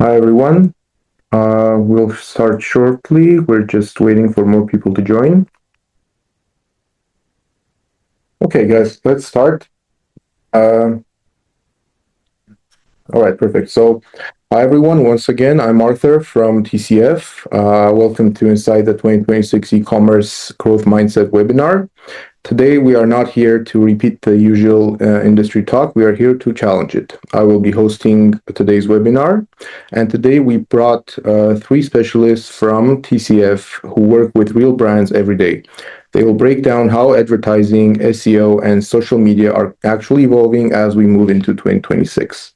Hi everyone. We'll start shortly. We're just waiting for more people to join. Okay, guys, let's start. All right, perfect. So, hi everyone. Once again, I'm Arthur from TCF. Welcome to Inside the 2026 e-commerce growth mindset webinar. Today, we are not here to repeat the usual industry talk. We are here to challenge it. I will be hosting today's webinar. And today, we brought three specialists from TCF who work with real brands every day. They will break down how advertising, SEO, and social media are actually evolving as we move into 2026.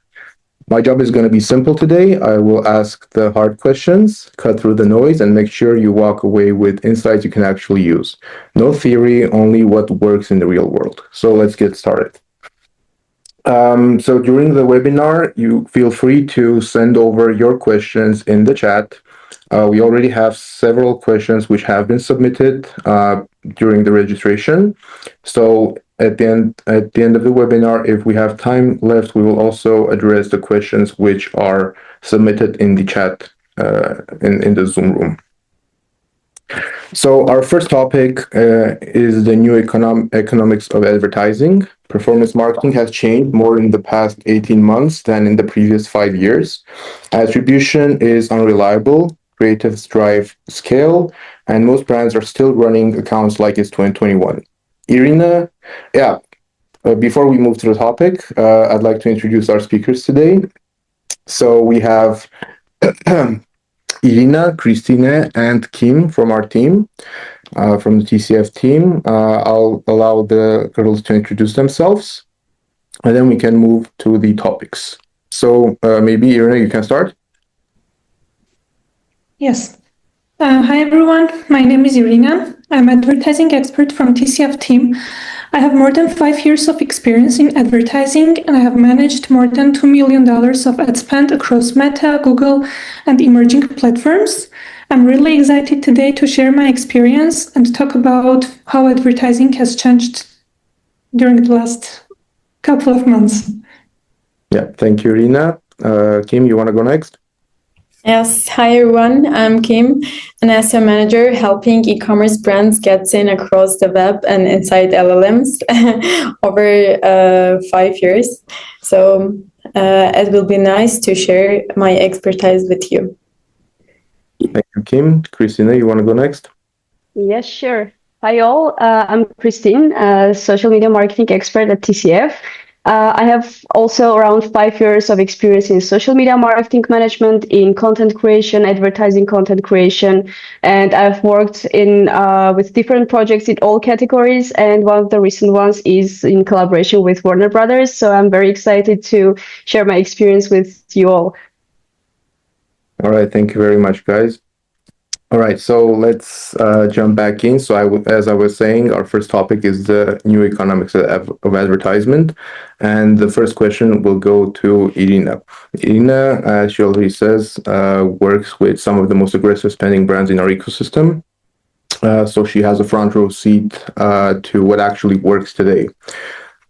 My job is going to be simple today. I will ask the hard questions, cut through the noise, and make sure you walk away with insights you can actually use. No theory, only what works in the real world. So let's get started. So during the webinar, you feel free to send over your questions in the chat. We already have several questions which have been submitted during the registration. So at the end of the webinar, if we have time left, we will also address the questions which are submitted in the chat in the Zoom room. So our first topic is the new economics of advertising. Performance marketing has changed more in the past 18 months than in the previous 5 years. Attribution is unreliable, creatives drive scale, and most brands are still running accounts like it's 2021. Irina, before we move to the topic, I'd like to introduce our speakers today. So we have Irina, Christine, and Kim from our team, from the TCF team. I'll allow the girls to introduce themselves, and then we can move to the topics. So maybe Irina, you can start. Yes. Hi everyone, my name is Irina. I'm an advertising expert from TCF team. I have more than 5 years of experience in advertising, and I have managed more than $2 million of ad spend across Meta, Google, and emerging platforms. I'm really excited today to share my experience and talk about how advertising has changed during the last couple of months. Yeah, thank you, Irina. Kim, you want to go next? Yes, hi everyone, I'm Kim, an SEO manager helping e-commerce brands get seen across the web and inside LLMs over 5 years. So it will be nice to share my expertise with you. Thank you, Kim. Christina, you want to go next? Yes, sure. Hi all, I'm Christine, a social media marketing expert at TCF. I have also around 5 years of experience in social media marketing management, in content creation, advertising content creation, and I've worked in with different projects in all categories. And one of the recent ones is in collaboration with Warner Brothers. So I'm very excited to share my experience with you all. All right, thank you very much, guys. All right, so let's jump back in. So as I was saying, our first topic is the new economics of advertisement. And the first question will go to Irina. Irina, as she already says, works with some of the most aggressive spending brands in our ecosystem. So she has a front row seat to what actually works today.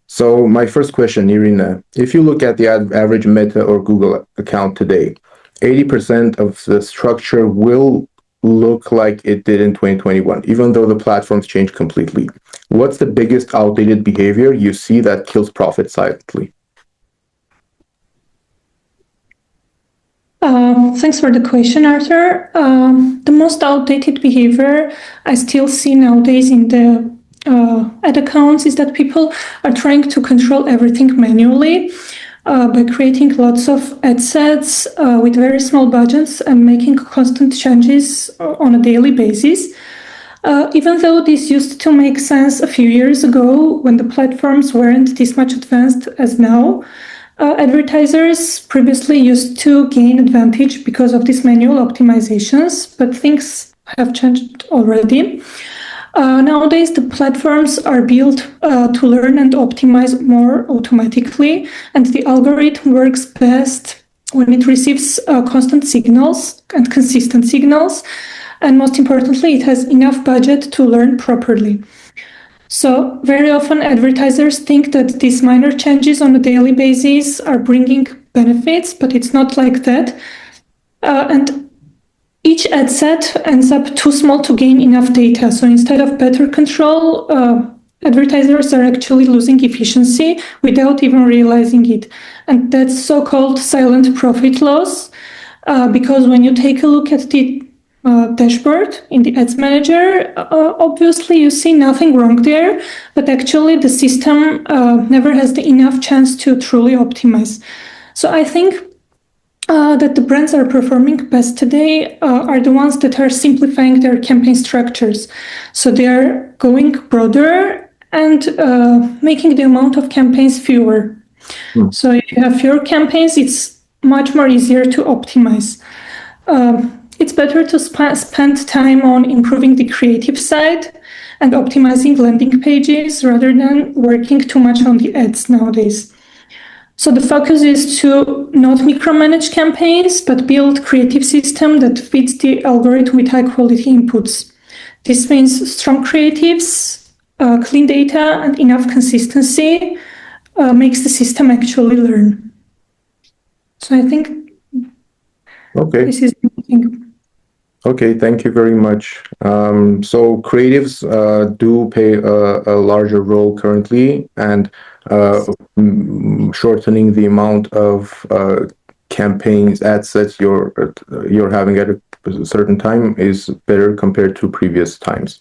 So my first question, Irina, if you look at the average Meta or Google account today, 80% of the structure will look like it did in 2021, even though the platforms changed completely. What's the biggest outdated behavior you see that kills profit silently? Thanks for the question, Arthur. The most outdated behavior I still see nowadays in the ad accounts is that people are trying to control everything manually by creating lots of ad sets with very small budgets and making constant changes on a daily basis. Even though this used to make sense a few years ago when the platforms weren't this much advanced as now, advertisers previously used to gain advantage because of these manual optimizations, but things have changed already. Nowadays, the platforms are built to learn and optimize more automatically, and the algorithm works best when it receives constant signals and consistent signals, and most importantly, it has enough budget to learn properly. So very often advertisers think that these minor changes on a daily basis are bringing benefits, but it's not like that. And each ad set ends up too small to gain enough data. So instead of better control, advertisers are actually losing efficiency without even realizing it. And that's so-called silent profit loss, because when you take a look at the dashboard in the ads manager, obviously you see nothing wrong there, but actually the system never has enough chance to truly optimize. So I think that the brands are performing best today are the ones that are simplifying their campaign structures. So they are going broader and making the amount of campaigns fewer. So if you have fewer campaigns, it's much more easier to optimize. It's better to spend time on improving the creative side and optimizing landing pages rather than working too much on the ads nowadays. So the focus is to not micromanage campaigns, but build creative system that fits the algorithm with high quality inputs. This means strong creatives, clean data, and enough consistency makes the system actually learn. So I think this is the thing. Okay, thank you very much. So creatives do play a larger role currently, and shortening the amount of campaigns, ad sets you're having at a certain time is better compared to previous times.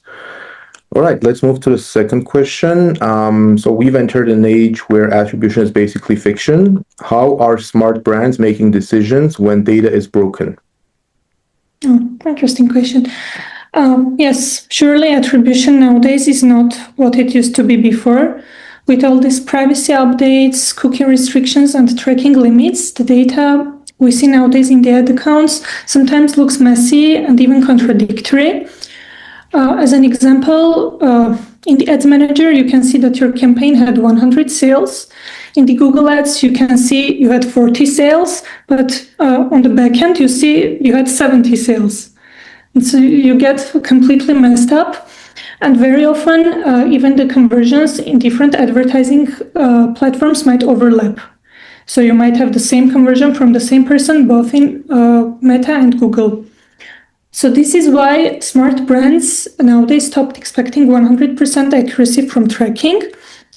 All right, let's move to the second question. So we've entered an age where attribution is basically fiction. How are smart brands making decisions when data is broken? Oh, interesting question. Yes, surely attribution nowadays is not what it used to be before. With all these privacy updates, cookie restrictions, and tracking limits, the data we see nowadays in the ad accounts sometimes looks messy and even contradictory. As an example, in the ads manager, you can see that your campaign had 100 sales. In the Google Ads, you can see you had 40 sales, but on the back end, you see you had 70 sales. And so you get completely messed up. And very often, even the conversions in different advertising platforms might overlap. So you might have the same conversion from the same person, both in Meta and Google. So this is why smart brands nowadays stopped expecting 100% accuracy from tracking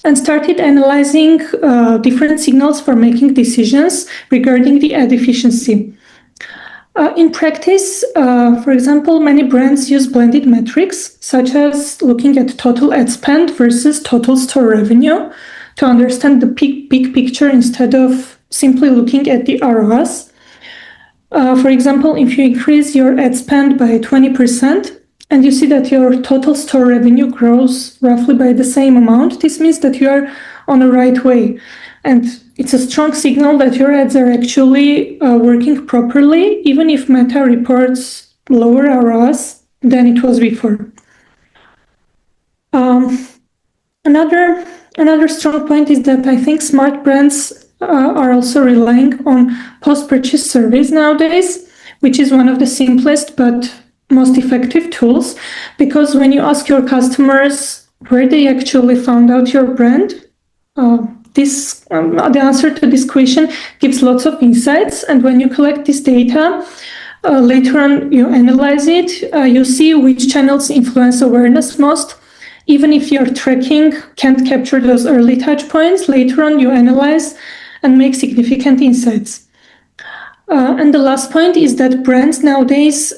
and started analyzing different signals for making decisions regarding the ad efficiency. In practice, for example, many brands use blended metrics, such as looking at total ad spend versus total store revenue to understand the big picture instead of simply looking at the ROAS. For example, if you increase your ad spend by 20% and you see that your total store revenue grows roughly by the same amount, this means that you are on the right way. And it's a strong signal that your ads are actually working properly, even if Meta reports lower ROAS than it was before. Another strong point is that I think smart brands are also relying on post-purchase surveys nowadays, which is one of the simplest but most effective tools, because when you ask your customers where they actually found out your brand, the answer to this question gives lots of insights. And when you collect this data, later on you analyze it, you see which channels influence awareness most. Even if your tracking can't capture those early touch points, later on you analyze and make significant insights. And the last point is that brands nowadays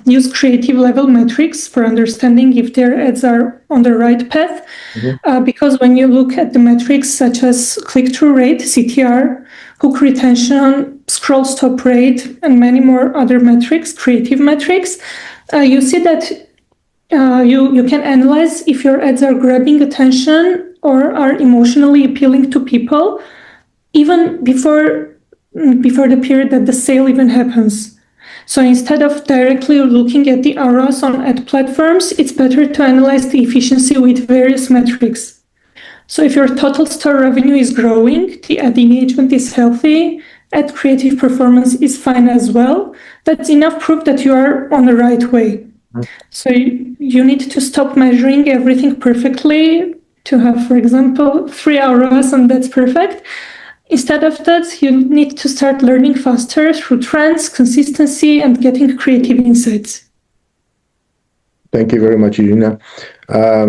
use creative level metrics for understanding if their ads are on the right path. Because when you look at the metrics such as click-through rate, CTR, hook retention, scroll stop rate, and many more other metrics, creative metrics, you see that you can analyze if your ads are grabbing attention or are emotionally appealing to people, even before the period that the sale even happens. So instead of directly looking at the ROAS on ad platforms, it's better to analyze the efficiency with various metrics. So if your total store revenue is growing, the ad engagement is healthy, ad creative performance is fine as well, that's enough proof that you are on the right way. So you need to stop measuring everything perfectly to have, for example, 3 ROAS and that's perfect. Instead of that, you need to start learning faster through trends, consistency, and getting creative insights. Thank you very much, Irina. I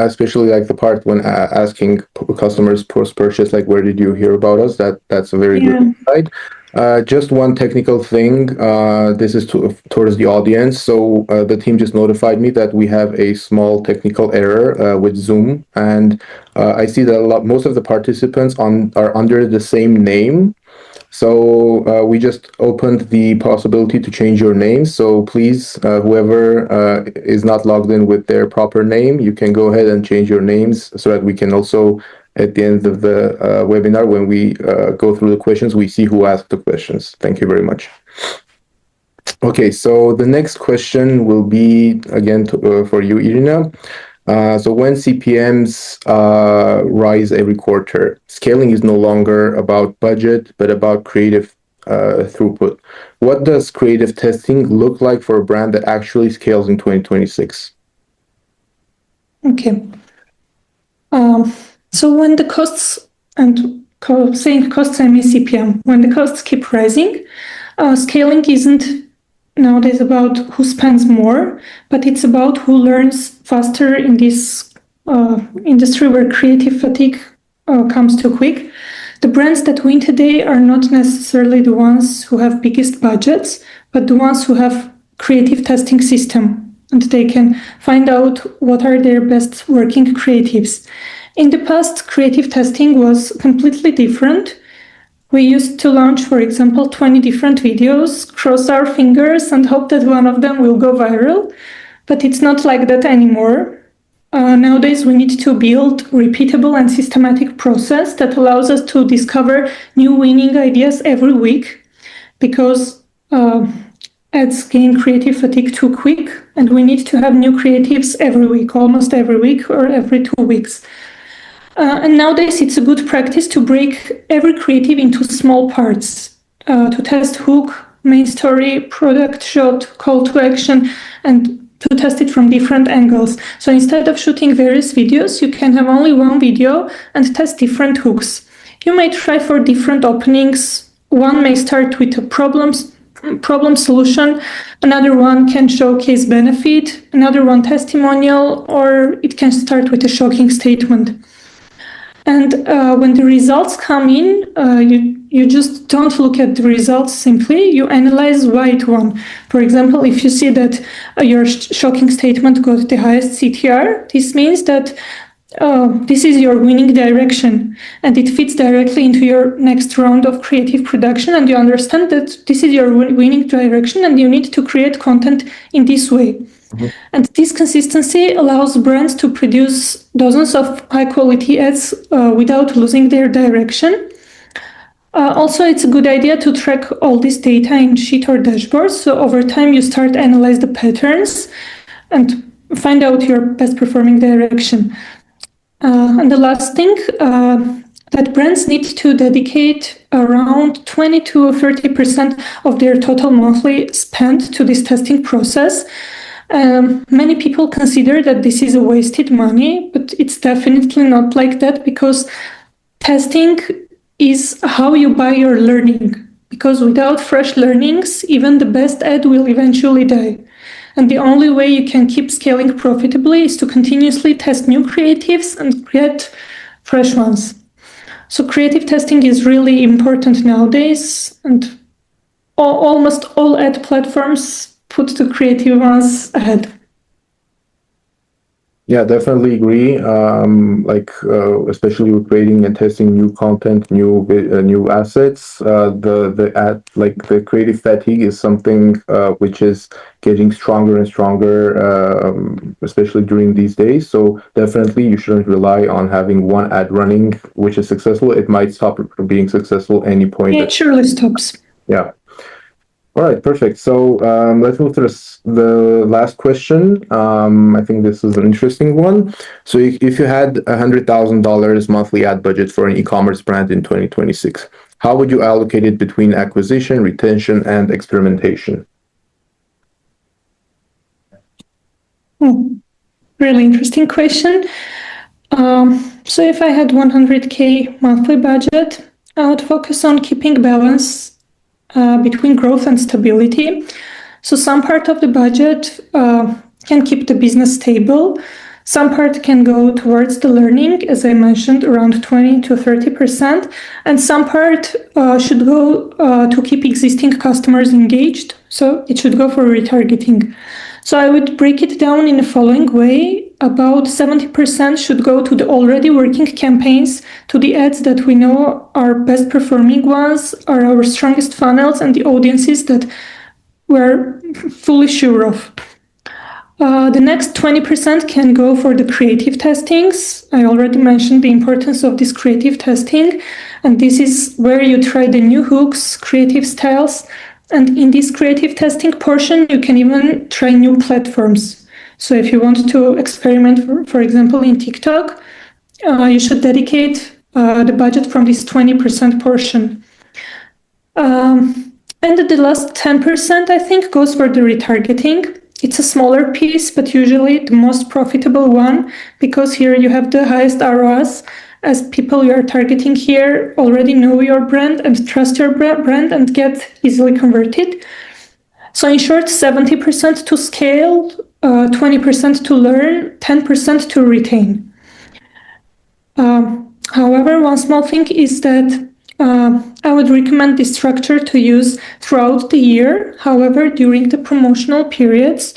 especially like the part when asking customers post-purchase, like, where did you hear about us? That's a very good insight. Just one technical thing. This is towards the audience. So the team just notified me that we have a small technical error with Zoom, and I see that most of the participants are under the same name. So we just opened the possibility to change your name. So please, whoever is not logged in with their proper name, you can go ahead and change your names so that we can also, at the end of the webinar, when we go through the questions, we see who asked the questions. Thank you very much. Okay, so the next question will be, again, for you, Irina. So when CPMs rise every quarter, scaling is no longer about budget, but about creative throughput. What does creative testing look like for a brand that actually scales in 2026? Okay. So when the costs, and saying costs, I mean CPM, when the costs keep rising, scaling isn't nowadays about who spends more, but it's about who learns faster in this industry where creative fatigue comes too quick. The brands that win today are not necessarily the ones who have biggest budgets, but the ones who have creative testing system, and they can find out what are their best working creatives. In the past, creative testing was completely different. We used to launch, for example, 20 different videos, cross our fingers, and hope that one of them will go viral. But it's not like that anymore. Nowadays, we need to build repeatable and systematic process that allows us to discover new winning ideas every week, because ads gain creative fatigue too quick, and we need to have new creatives every week, almost every week or every 2 weeks. And nowadays, it's a good practice to break every creative into small parts, to test hook, main story, product shot, call to action, and to test it from different angles. So instead of shooting various videos, you can have only one video and test different hooks. You may try for different openings. One may start with a problem solution, another one can showcase benefit, another one testimonial, or it can start with a shocking statement. And when the results come in, you just don't look at the results simply, you analyze why it won. For example, if you see that your shocking statement got the highest CTR, this means that this is your winning direction, and it fits directly into your next round of creative production, and you understand that this is your winning direction and you need to create content in this way. And this consistency allows brands to produce dozens of high-quality ads without losing their direction. Also, it's a good idea to track all this data in sheet or dashboards. So over time, you start analyze the patterns and find out your best performing direction. And the last thing, that brands need to dedicate around 20 to 30% of their total monthly spend to this testing process. Many people consider that this is a wasted money, but it's definitely not like that, because testing is how you buy your learning. Because without fresh learnings, even the best ad will eventually die. And the only way you can keep scaling profitably is to continuously test new creatives and create fresh ones. So creative testing is really important nowadays, and almost all ad platforms put the creative ones ahead. Yeah, definitely agree. Especially with creating and testing new content, new assets. The creative fatigue is something which is getting stronger and stronger, especially during these days. So definitely, you shouldn't rely on having one ad running which is successful. It might stop being successful any point. It surely stops. Yeah. All right, perfect. So let's move to the last question. I think this is an interesting one. So if you had $100,000 monthly ad budget for an e-commerce brand in 2026, how would you allocate it between acquisition, retention, and experimentation? Really interesting question. So if I had 100K monthly budget, I would focus on keeping balance between growth and stability. So some part of the budget can keep the business stable. Some part can go towards the learning, as I mentioned, around 20 to 30%, and some part should go to keep existing customers engaged. So it should go for retargeting. So I would break it down in the following way. About 70% should go to the already working campaigns, to the ads that we know are best performing ones, are our strongest funnels, and the audiences that we're fully sure of. The next 20% can go for the creative testings. I already mentioned the importance of this creative testing, and this is where you try the new hooks, creative styles, and in this creative testing portion, you can even try new platforms. So if you want to experiment, for example, in TikTok, you should dedicate the budget from this 20% portion. And the last 10%, I think, goes for the retargeting. It's a smaller piece, but usually the most profitable one, because here you have the highest ROAS, as people you are targeting here already know your brand and trust your brand and get easily converted. So in short, 70% to scale, 20% to learn, 10% to retain. However, one small thing is that I would recommend this structure to use throughout the year. However, during the promotional periods,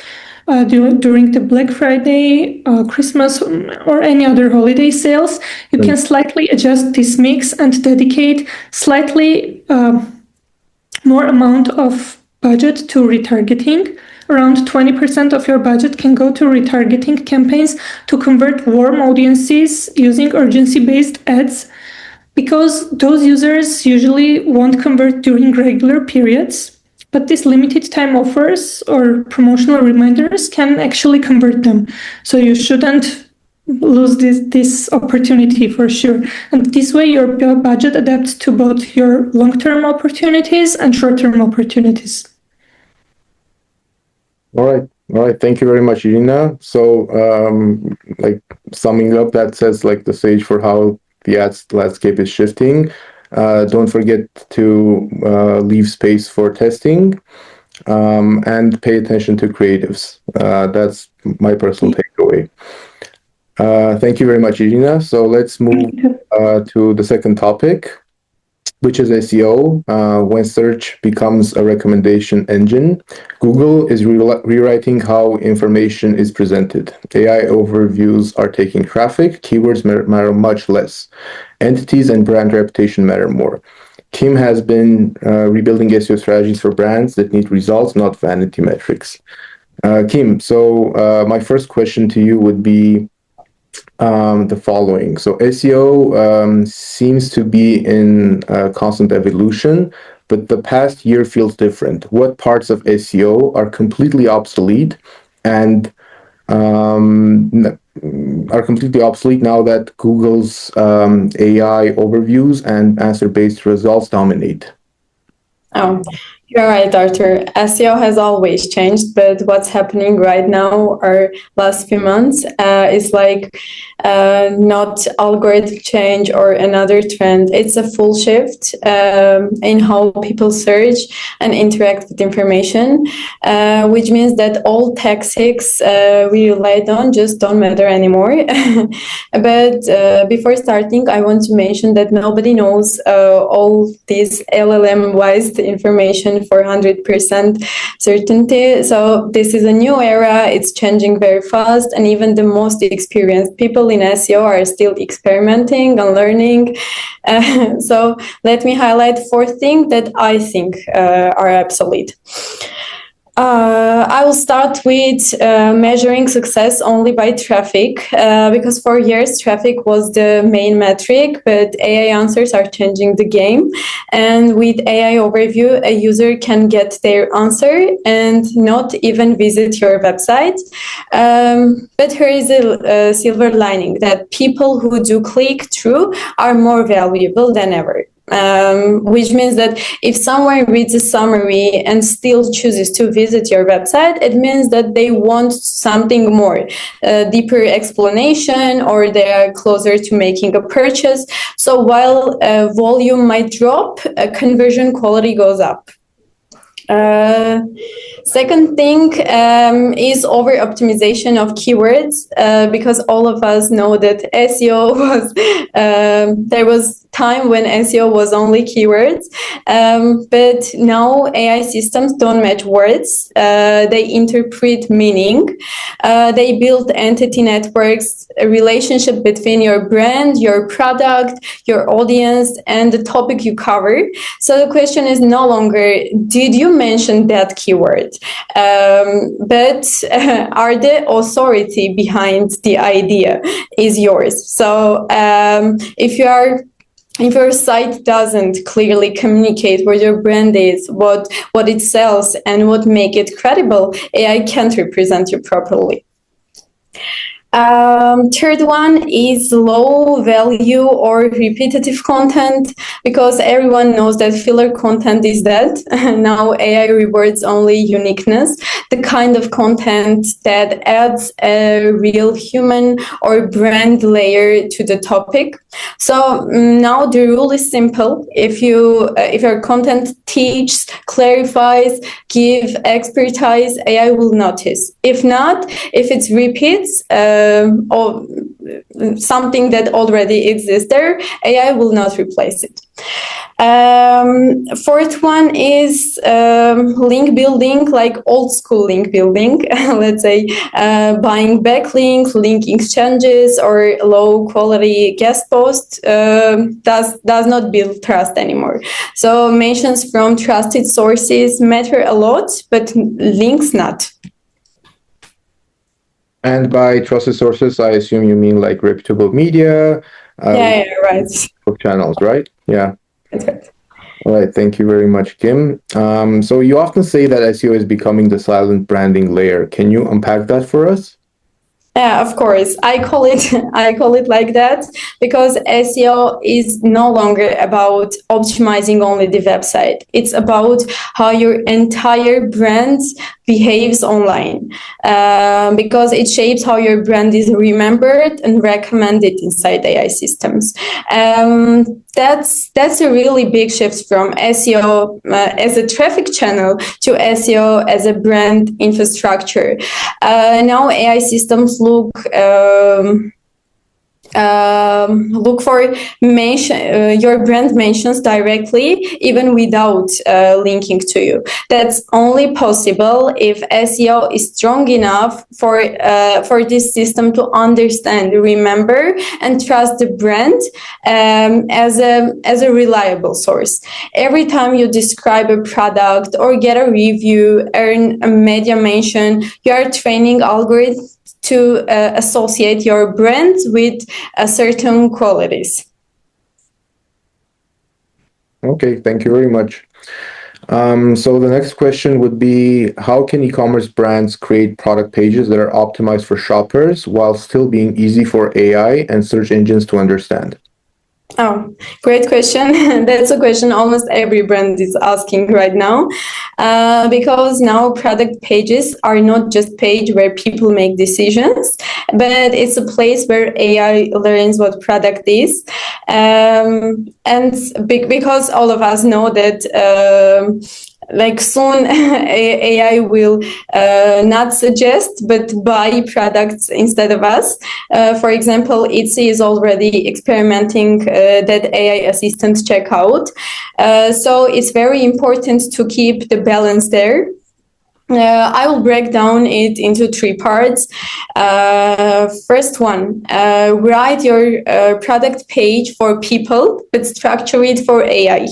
during the Black Friday, Christmas, or any other holiday sales, you can slightly adjust this mix and dedicate slightly more amount of budget to retargeting. Around 20% of your budget can go to retargeting campaigns to convert warm audiences using urgency-based ads, because those users usually won't convert during regular periods, but these limited time offers or promotional reminders can actually convert them. So you shouldn't lose this opportunity for sure. And this way your budget adapts to both your long-term opportunities and short-term opportunities. All right. Thank you very much, Irina. So, summing up, that says the stage for how the ads landscape is shifting. Don't forget to leave space for testing and pay attention to creatives. That's my personal takeaway. Thank you very much, Irina. So let's move to the second topic, which is SEO. When search becomes a recommendation engine, Google is rewriting how information is presented. AI overviews are taking traffic. Keywords matter much less. Entities and brand reputation matter more. Team has been rebuilding SEO strategies for brands that need results, not vanity metrics. Kim, so my first question to you would be the following. So SEO seems to be in constant evolution, but the past year feels different. What parts of SEO are completely obsolete and are completely obsolete now that Google's AI overviews and answer-based results dominate? Oh, you're right, Arthur. SEO has always changed, but what's happening right now, or last few months, is not algorithm change or another trend. It's a full shift in how people search and interact with information, which means that all tactics we relied on just don't matter anymore. But before starting, I want to mention that nobody knows all this LLM-wise information for 100% certainty. So this is a new era. It's changing very fast, and even the most experienced people in SEO are still experimenting and learning. So let me highlight 4 things that I think are obsolete. I will start with measuring success only by traffic, because for years traffic was the main metric, but AI answers are changing the game. And with AI overview, a user can get their answer and not even visit your website. But here is a silver lining, that people who do click through are more valuable than ever. which means that if someone reads a summary and still chooses to visit your website, it means that they want something more, deeper explanation, or they are closer to making a purchase. So while volume might drop, conversion quality goes up. Second thing is over optimization of keywords, because all of us know that SEO was there was time when SEO was only keywords, but now AI systems don't match words, they interpret meaning, they build entity networks, a relationship between your brand, your product, your audience, and the topic you cover. So the question is no longer, did you mention that keyword? But are the authority behind the idea is yours? So if your site doesn't clearly communicate what your brand is, what it sells, and what make it credible, AI can't represent you properly. Third one is low value or repetitive content, because everyone knows that filler content is dead. Now AI rewards only uniqueness, the kind of content that adds a real human or brand layer to the topic. So now the rule is simple. If your content teaches, clarifies, give expertise, AI will notice. If not, if it repeats or something that already exists there, AI will not replace it. Fourth one is link building, like old school link building. Let's say buying backlink, link exchanges, or low quality guest posts does not build trust anymore. So mentions from trusted sources matter a lot, but links not. And by trusted sources, I assume you mean like reputable media, Yeah, right. channels, right? Yeah. That's right. All right. Thank you very much, Kim. So you often say that SEO is becoming the silent branding layer. Can you unpack that for us? Yeah, of course. I call it like that because SEO is no longer about optimizing only the website. It's about how your entire brand behaves online, because it shapes how your brand is remembered and recommended inside AI systems. That's a really big shift from SEO as a traffic channel to SEO as a brand infrastructure. Now AI systems look for your brand mentions directly, even without linking to you. That's only possible if SEO is strong enough for this system to understand, remember, and trust the brand as a reliable source. Every time you describe a product or get a review, earn a media mention, you are training algorithms to associate your brand with certain qualities. Okay, thank you very much. So the next question would be, how can e-commerce brands create product pages that are optimized for shoppers while still being easy for AI and search engines to understand? Oh, great question. That's a question almost every brand is asking right now, because now product pages are not just page where people make decisions, but it's a place where AI learns what product is. And because all of us know that like soon AI will not suggest but buy products instead of us. For example, Etsy is already experimenting that AI assistant checkout. So it's very important to keep the balance there. I will break down it into 3 parts. First one, write your product page for people, but structure it for AI.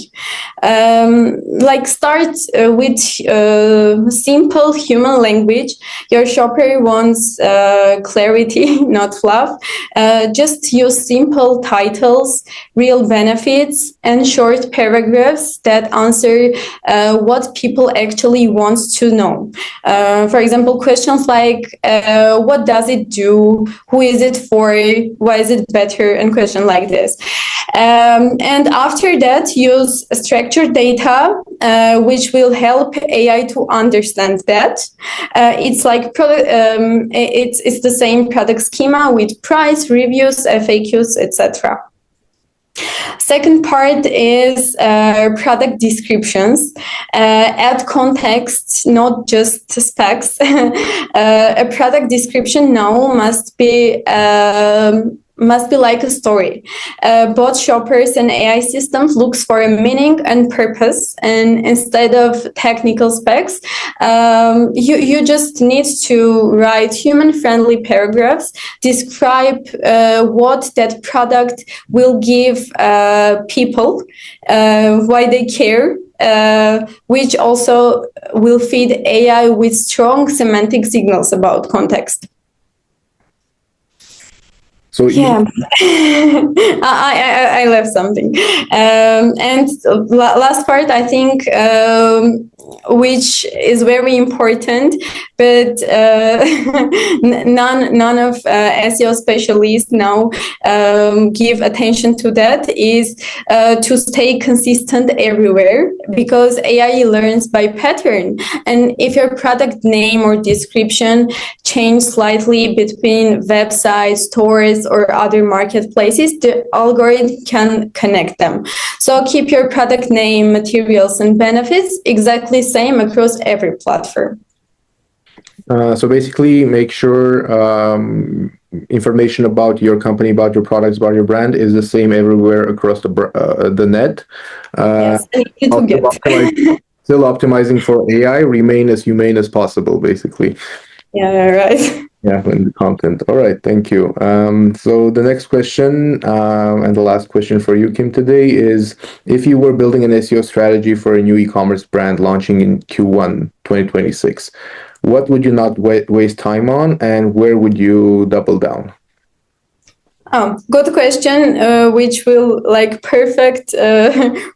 Like start with simple human language. Your shopper wants clarity, not fluff. Just use simple titles, real benefits, and short paragraphs that answer what people actually want to know. know. For example, questions like, what does it do? Who is it for? Why is it better? And questions like this. And after that, use structured data, which will help AI to understand that. It's like it's the same product schema with price, reviews, FAQs, etc. Second part is product descriptions. Add context, not just specs. A product description now must be like a story. Both shoppers and AI systems looks for a meaning and purpose, and instead of technical specs, you just need to write human-friendly paragraphs, describe what that product will give people, why they care, which also will feed AI with strong semantic signals about context. So yeah, I left something. And last part, I think, which is very important, but none of SEO specialists now give attention to that, is to stay consistent everywhere, because AI learns by pattern. And if your product name or description change slightly between websites, stores, or other marketplaces, the algorithm can connect them. So keep your product name, materials, and benefits exactly same across every platform. So basically, make sure information about your company, about your products, about your brand is the same everywhere across the net. Yes, and easy to get. Still optimizing for AI, remain as humane as possible, basically. Yeah, right. Yeah, in the content. All right, thank you. So the next question, and the last question for you, Kim, today is, if you were building an SEO strategy for a new e-commerce brand launching in Q1 2026, what would you not waste time on, and where would you double down? Oh, good question, which will perfect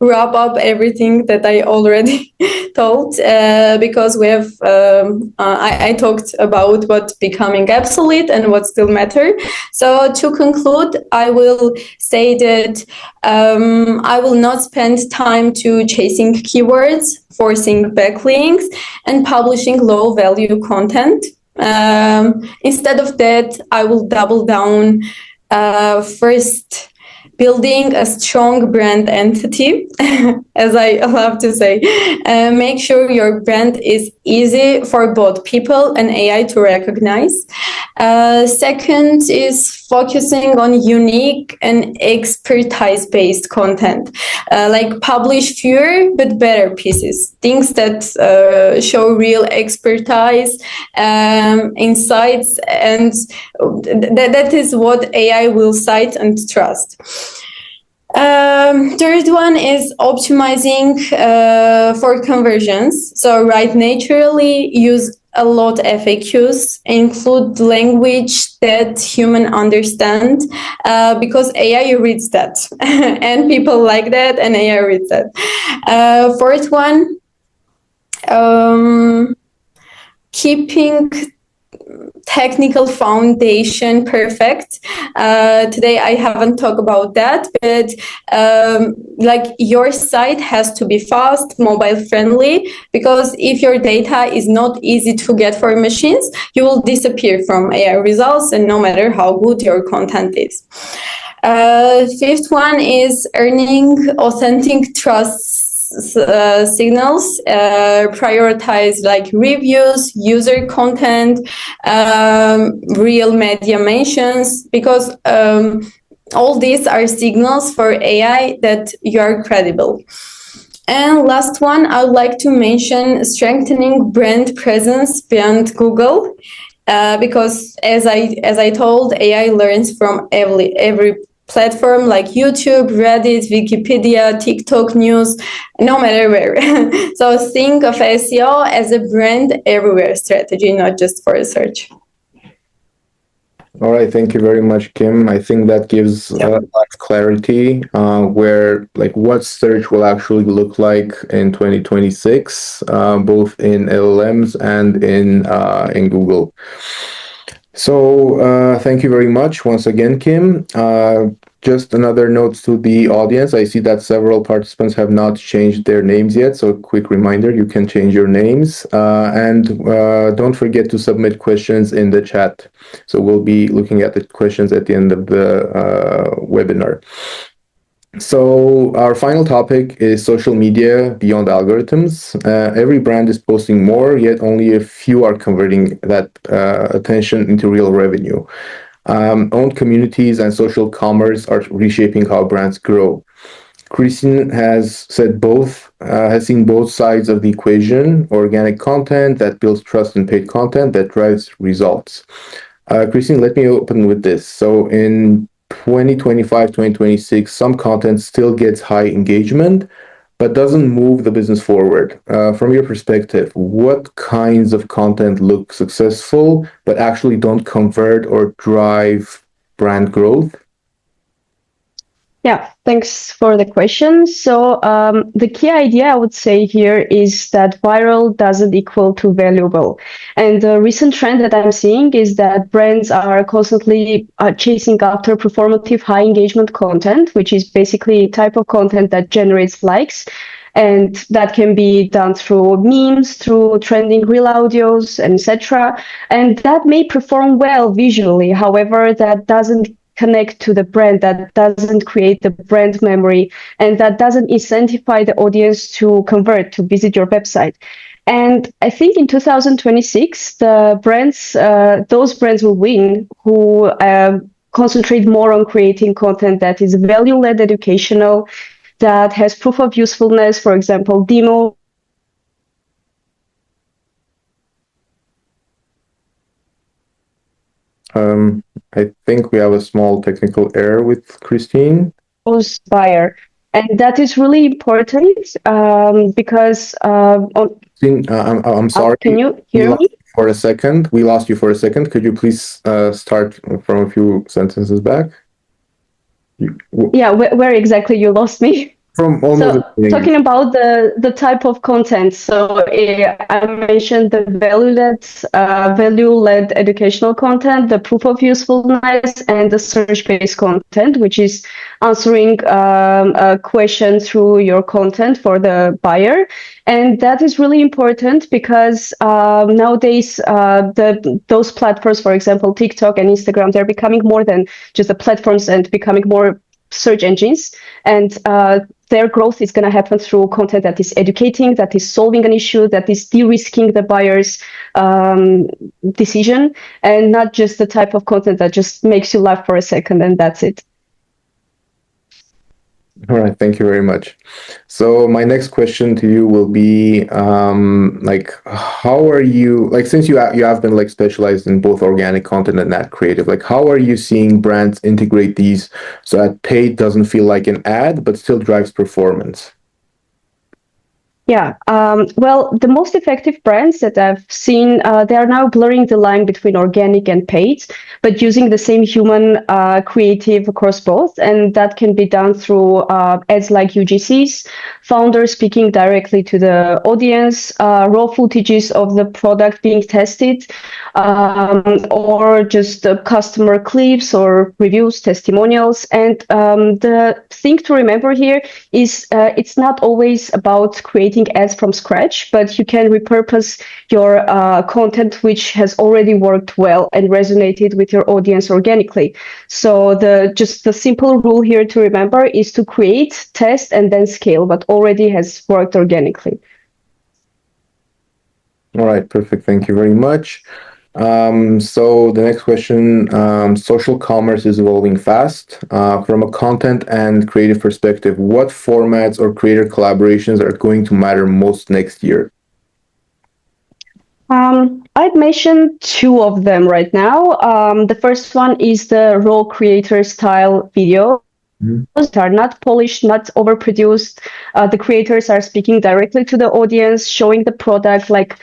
wrap up everything that I already told, because we have I talked about what's becoming obsolete and what still matter. So to conclude, I will say that I will not spend time to chasing keywords, forcing backlinks, and publishing low value content. Instead of that, I will double down. First, building a strong brand entity, as I love to say. Make sure your brand is easy for both people and AI to recognize. Second is focusing on unique and expertise-based content, like publish fewer but better pieces, things that show real expertise, insights, and that is what AI will cite and trust. Third one is optimizing for conversions. So write naturally, use a lot FAQs, include language that human understand, because AI reads that and people like that, and AI reads that. Fourth one, keeping technical foundation perfect. Today I haven't talked about that, but your site has to be fast, mobile friendly, because if your data is not easy to get for machines, you will disappear from AI results, and no matter how good your content is. Fifth one is earning authentic trust signals. Prioritize reviews, user content, real media mentions, because all these are signals for AI that you are credible. And last one, I would like to mention strengthening brand presence beyond Google, because as I told, AI learns from every platform, like YouTube, Reddit, Wikipedia, TikTok news, no matter where. So think of SEO as a brand everywhere strategy, not just for a search. All right, thank you very much, Kim. I think that gives a lot of clarity where like what search will actually look like in 2026, both in LLMs and in Google. So thank you very much once again, Kim. Just another note to the audience. I see that several participants have not changed their names yet. So a quick reminder, you can change your names. And don't forget to submit questions in the chat. So we'll be looking at the questions at the end of the webinar. So our final topic is social media beyond algorithms. Every brand is posting more, yet only a few are converting that attention into real revenue. Owned communities and social commerce are reshaping how brands grow. Christine has said both, has seen both sides of the equation: organic content that builds trust and paid content that drives results. Christine, let me open with this. So in 2025, 2026, some content still gets high engagement, but doesn't move the business forward. From your perspective, what kinds of content look successful, but actually don't convert or drive brand growth? Yeah, thanks for the question. So the key idea I would say here is that viral doesn't equal to valuable. And the recent trend that I'm seeing is that brands are constantly chasing after performative high engagement content, which is basically a type of content that generates likes. And that can be done through memes, through trending reel audios, etc. And that may perform well visually. However, that doesn't connect to the brand, that doesn't create the brand memory, and that doesn't incentivize the audience to convert, to visit your website. And I think in 2026, the brands, those brands will win who concentrate more on creating content that is value-led educational, that has proof of usefulness, for example, demo. I think we have a small technical error with Christine. Buyer. And that is really important because I'm sorry. Can you hear me? For a second, we lost you for a second. Could you please start from a few sentences back? Yeah, where exactly you lost me? From almost the beginning. Talking about the type of content. So I mentioned the value-led educational content, the proof of usefulness, and the search-based content, which is answering a question through your content for the buyer. And that is really important because nowadays those platforms, for example, TikTok and Instagram, they're becoming more than just the platforms and becoming more search engines. And their growth is going to happen through content that is educating, that is solving an issue, that is de-risking the buyer's decision, and not just the type of content that just makes you laugh for a second and that's it. All right, thank you very much. So my next question to you will be, like, how are you, like, since you have been like specialized in both organic content and ad creative, like, how are you seeing brands integrate these so that paid doesn't feel like an ad, but still drives performance? Yeah, well, the most effective brands that I've seen, they are now blurring the line between organic and paid, but using the same human creative across both. And that can be done through ads like UGCs, founders speaking directly to the audience, raw footages of the product being tested, or just customer clips or reviews, testimonials. And the thing to remember here is it's not always about creating ads from scratch, but you can repurpose your content which has already worked well and resonated with your audience organically. So the simple rule here to remember is to create, test, and then scale what already has worked organically. All right, perfect. Thank you very much. So the next question, social commerce is evolving fast. From a content and creative perspective, what formats or creator collaborations are going to matter most next year? I'd mention two of them right now. The first one is the raw creator style video. They are not polished, not overproduced. The creators are speaking directly to the audience, showing the product like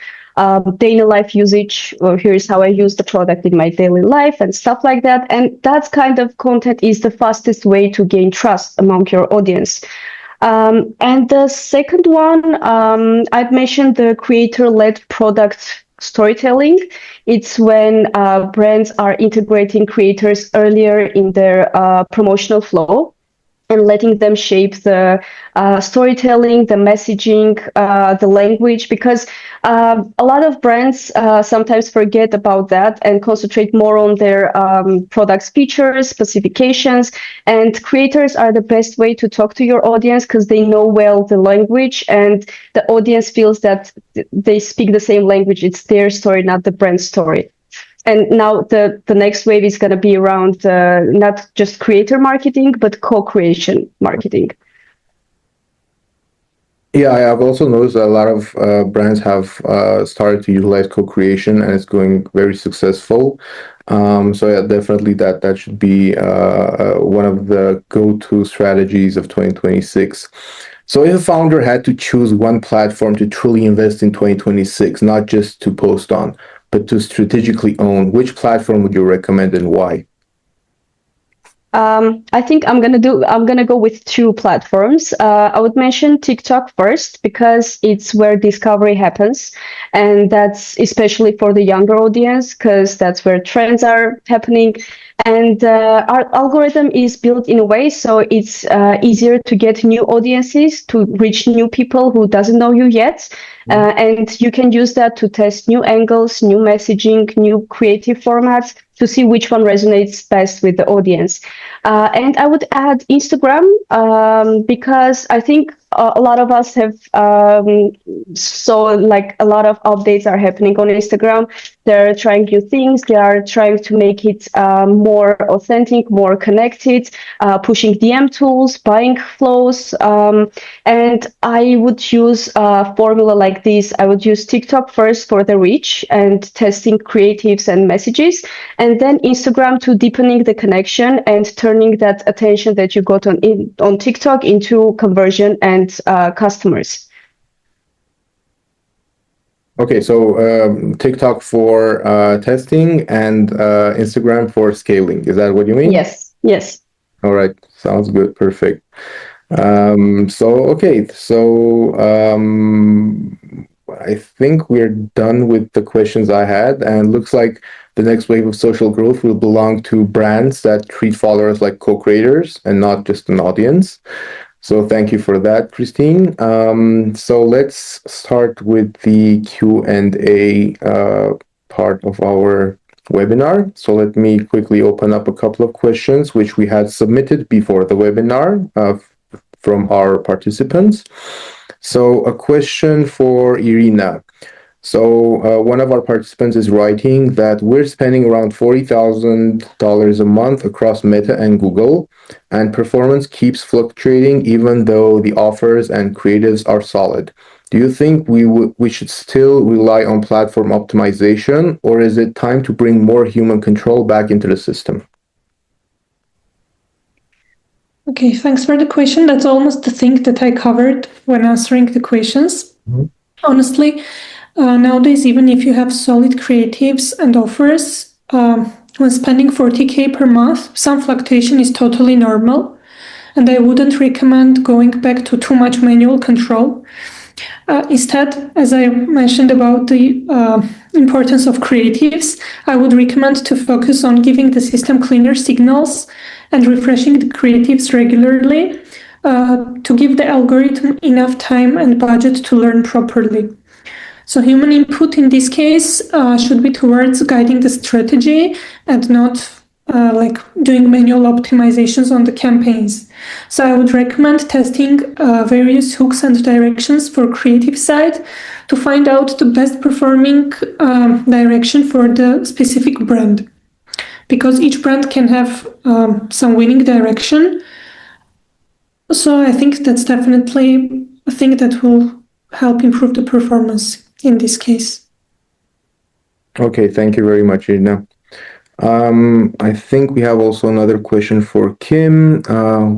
daily life usage, or here's how I use the product in my daily life and stuff like that. And that kind of content is the fastest way to gain trust among your audience. And the second one, I've mentioned the creator-led product storytelling. It's when brands are integrating creators earlier in their promotional flow and letting them shape the storytelling, the messaging, the language, because a lot of brands sometimes forget about that and concentrate more on their products features, specifications, and creators are the best way to talk to your audience because they know well the language and the audience feels that they speak the same language. It's their story, not the brand story. And now the next wave is going to be around not just creator marketing, but co-creation marketing. Yeah, I have also noticed that a lot of brands have started to utilize co-creation, and it's going very successful. So yeah, definitely that should be one of the go-to strategies of 2026. So if a founder had to choose one platform to truly invest in 2026, not just to post on, but to strategically own, which platform would you recommend and why? I think I'm gonna go with two platforms. I would mention TikTok first because it's where discovery happens, and that's especially for the younger audience because that's where trends are happening. And our algorithm is built in a way so it's easier to get new audiences, to reach new people who doesn't know you yet. And you can use that to test new angles, new messaging, new creative formats to see which one resonates best with the audience. And I would add Instagram because I think a lot of us have like a lot of updates are happening on Instagram. They're trying new things. They are trying to make it more authentic, more connected, pushing DM tools, buying flows. And I would use a formula like this. I would use TikTok first for the reach and testing creatives and messages, and then Instagram to deepening the connection and turning that attention that you got on TikTok into conversion and customers. Okay, so TikTok for testing and Instagram for scaling. Is that what you mean? Yes, yes. All right, sounds good. Perfect. I think we're done with the questions I had, and looks like the next wave of social growth will belong to brands that treat followers like co-creators and not just an audience. So thank you for that, Christine. So let's start with the Q&A part of our webinar. So let me quickly open up a couple of questions which we had submitted before the webinar from our participants. So a question for Irina. So one of our participants is writing that we're spending around $40,000 a month across Meta and Google, and performance keeps fluctuating even though the offers and creatives are solid. Do you think we should still rely on platform optimization, or is it time to bring more human control back into the system? Okay, thanks for the question. That's almost the thing that I covered when answering the questions. Mm-hmm. Honestly, nowadays, even if you have solid creatives and offers, when spending 40K per month, some fluctuation is totally normal. And I wouldn't recommend going back to too much manual control. Instead, as I mentioned about the importance of creatives, I would recommend to focus on giving the system cleaner signals and refreshing the creatives regularly to give the algorithm enough time and budget to learn properly. So human input in this case should be towards guiding the strategy and not like doing manual optimizations on the campaigns. So I would recommend testing various hooks and directions for creative side to find out the best performing direction for the specific brand. Because each brand can have some winning direction. So I think that's definitely a thing that will help improve the performance in this case. Okay, thank you very much, Irina. I think we have also another question for Kim.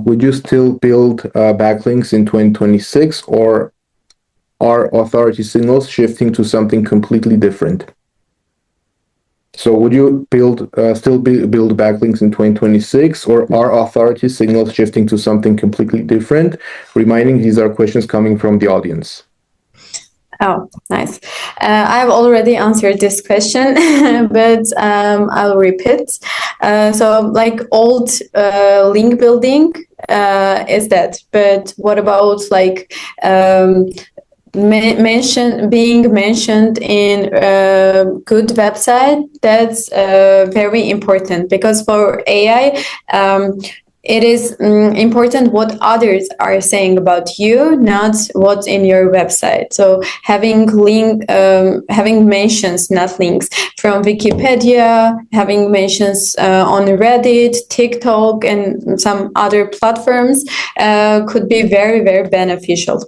Would you still build backlinks in 2026, or are authority signals shifting to something completely different? So would you still build backlinks in 2026, or are authority signals shifting to something completely different? Reminding these are questions coming from the audience. Oh, nice. I've already answered this question, but I'll repeat. So, like old link building is that, but what about like being mentioned in a good website? That's very important, because for AI, it is important what others are saying about you, not what's in your website. So having mentions, not links, from Wikipedia, having mentions on Reddit, TikTok, and some other platforms could be very, very beneficial.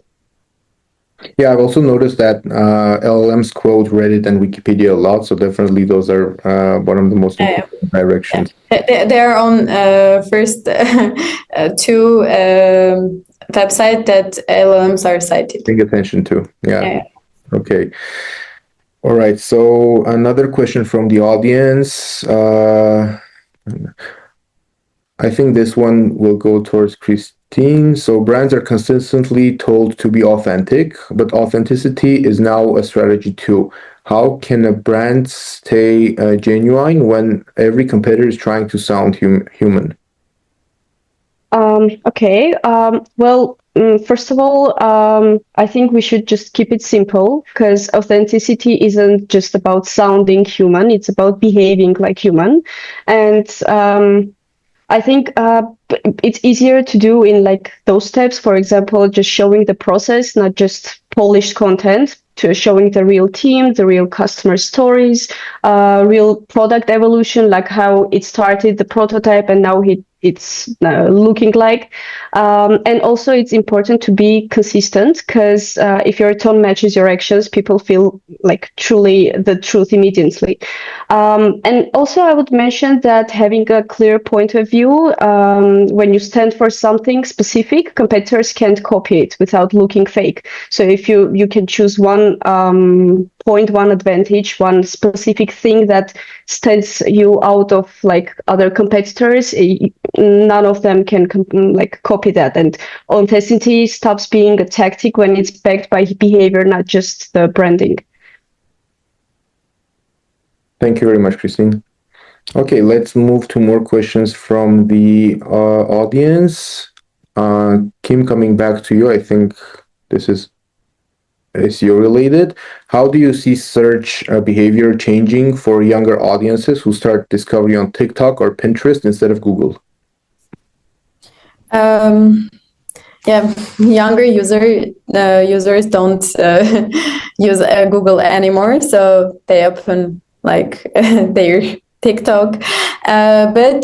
Yeah, I've also noticed that LLMs quote Reddit and Wikipedia a lot, so definitely those are one of the most important directions. They're on first two websites that LLMs are cited. Paying attention to. Yeah. Okay. All right. So another question from the audience. I think this one will go towards Christine. So brands are consistently told to be authentic, but authenticity is now a strategy too. How can a brand stay genuine when every competitor is trying to sound human? Okay. First of all, I think we should just keep it simple, because authenticity isn't just about sounding human, it's about behaving like human. And I think it's easier to do in like those steps. For example, just showing the process, not just polished content, to showing the real team, the real customer stories, real product evolution, like how it started, the prototype, and now it's looking like. And also it's important to be consistent, because if your tone matches your actions, people feel like truly the truth immediately. And also I would mention that having a clear point of view, when you stand for something specific, competitors can't copy it without looking fake. So if you can choose one point, one advantage, one specific thing that stands you out of like other competitors, none of them can copy that. And authenticity stops being a tactic when it's backed by behavior, not just the branding. Thank you very much, Christine. Okay, let's move to more questions from the audience. Kim, coming back to you, I think this is SEO related. How do you see search behavior changing for younger audiences who start discovery on TikTok or Pinterest instead of Google? Yeah, younger users don't use Google anymore, so they open like their TikTok. But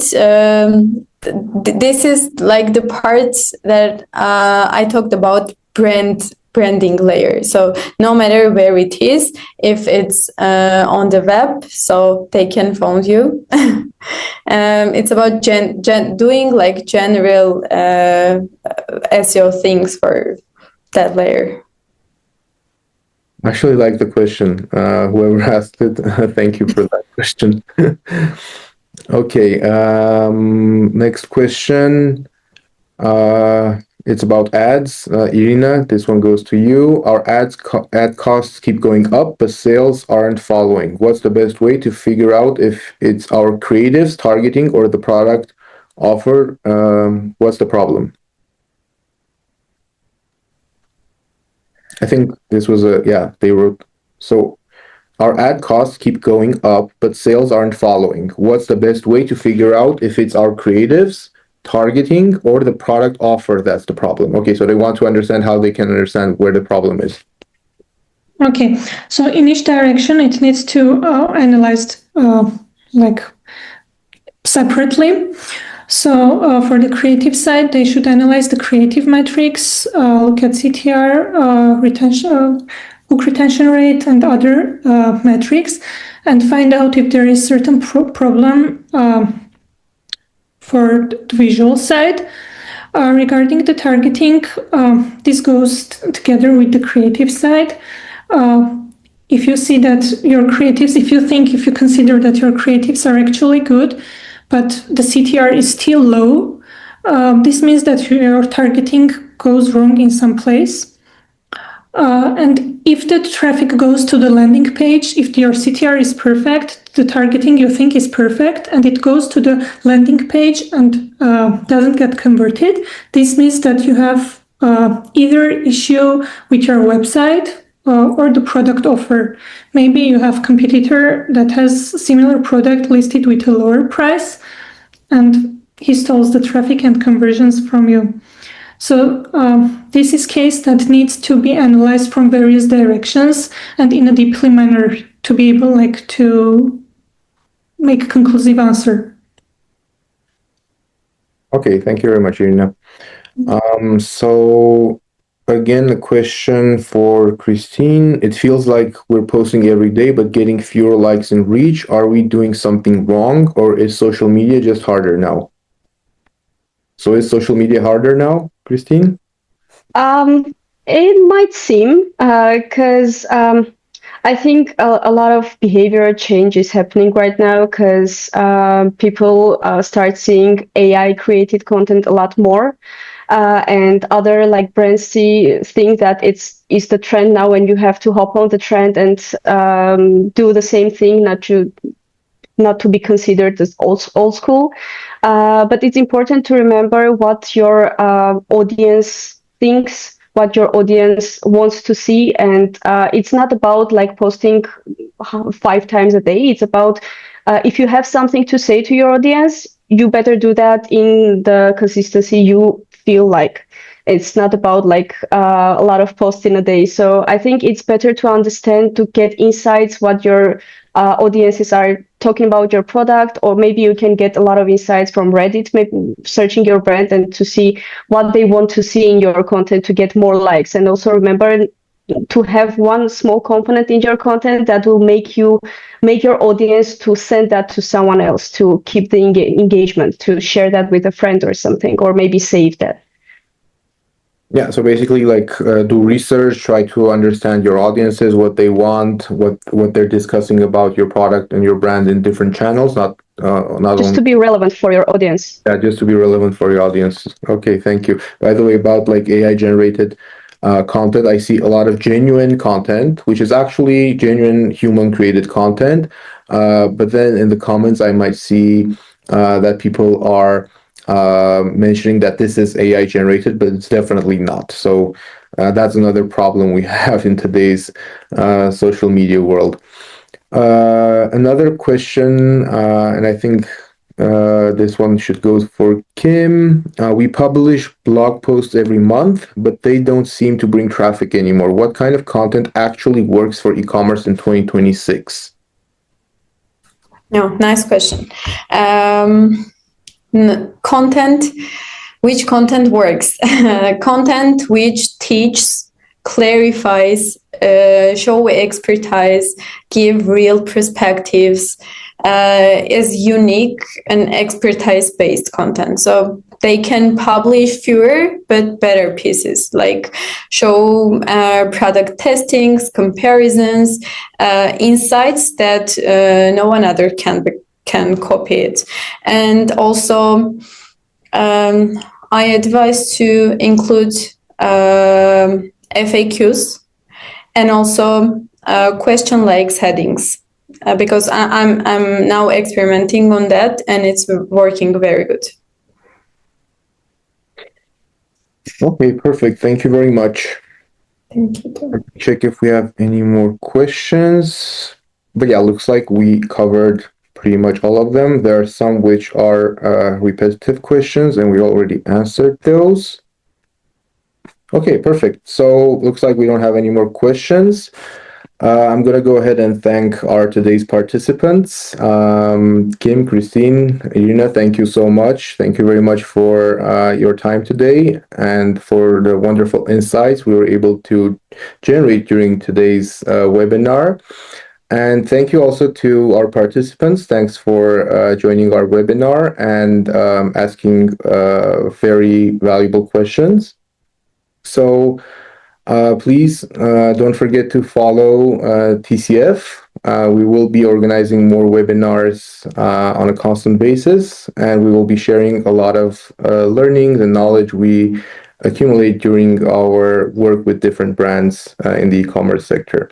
this is like the parts that I talked about, branding layer. So no matter where it is, if it's on the web, so they can find you. It's about doing like general SEO things for that layer. I actually like the question. Whoever asked it, thank you for that question. Okay, next question. It's about ads. Irina, this one goes to you. Our ad costs keep going up, but sales aren't following. What's the best way to figure out if it's our creatives targeting or the product offer? What's the problem? I think this was they wrote, so our ad costs keep going up, but sales aren't following. What's the best way to figure out if it's our creatives targeting or the product offer that's the problem? Okay, so they want to understand how they can understand where the problem is. Okay, so in each direction, it needs to analyzed like separately. So for the creative side, they should analyze the creative metrics, look at CTR, retention, book retention rate, and other metrics, and find out if there is certain problem for the visual side. Regarding the targeting, this goes together with the creative side. If you see that your creatives, if you consider that your creatives are actually good, but the CTR is still low, this means that your targeting goes wrong in some place. And if the traffic goes to the landing page, if your CTR is perfect, the targeting you think is perfect, and it goes to the landing page and doesn't get converted, this means that you have either issue with your website or the product offer. Maybe you have competitor that has similar product listed with a lower price, and he steals the traffic and conversions from you. So this is case that needs to be analyzed from various directions and in a deeply manner to be able to make a conclusive answer. Okay, thank you very much, Irina. So again, a question for Christine. It feels like we're posting every day, but getting fewer likes and reach. Are we doing something wrong, or is social media just harder now? So is social media harder now, Christine? It might seem because I think a lot of behavioral change is happening right now because people start seeing AI created content a lot more. And other brands think that it's the trend now, and you have to hop on the trend and do the same thing, not to be considered as old school. But it's important to remember what your audience thinks, what your audience wants to see, and it's not about posting 5 times a day. It's about if you have something to say to your audience, you better do that in the consistency you feel like. It's not about a lot of posts in a day. So I think it's better to understand, to get insights what your audiences are talking about your product, or maybe you can get a lot of insights from Reddit, maybe searching your brand and to see what they want to see in your content to get more likes. And also remember to have one small component in your content that will make your audience to send that to someone else, to keep the engagement, to share that with a friend or something, or maybe save that. Yeah, so basically do research, try to understand your audiences, what they want, what they're discussing about your product and your brand in different channels, not just only to be relevant for your audience. Yeah, just to be relevant for your audience. Okay, thank you. By the way, about AI generated content, I see a lot of genuine content, which is actually genuine human created content. But then in the comments, I might see that people are mentioning that this is AI generated, but it's definitely not. So that's another problem we have in today's social media world. Another question, and I think this one should go for Kim. We publish blog posts every month, but they don't seem to bring traffic anymore. What kind of content actually works for e-commerce in 2026? No, nice question. Which content works? Content which teaches, clarifies, show expertise, give real perspectives, is unique and expertise-based content. So they can publish fewer but better pieces, like show product testings, comparisons, insights that no one other can copy it. And also I advise to include FAQs and also question likes headings, because I'm now experimenting on that and it's working very good. Okay, perfect. Thank you very much. Thank you. Check if we have any more questions. But yeah, looks like we covered pretty much all of them. There are some which are repetitive questions, and we already answered those. Okay, perfect. So looks like we don't have any more questions. I'm going to go ahead and thank our today's participants. Kim, Christine, Irina, thank you so much. Thank you very much for your time today and for the wonderful insights we were able to generate during today's webinar. And thank you also to our participants. Thanks for joining our webinar and asking very valuable questions. So please don't forget to follow TCF. We will be organizing more webinars on a constant basis, and we will be sharing a lot of learning and knowledge we accumulate during our work with different brands in the e-commerce sector.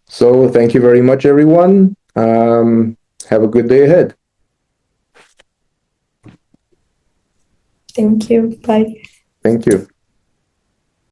So thank you very much, everyone. Have a good day ahead. Thank you. Bye. Thank you.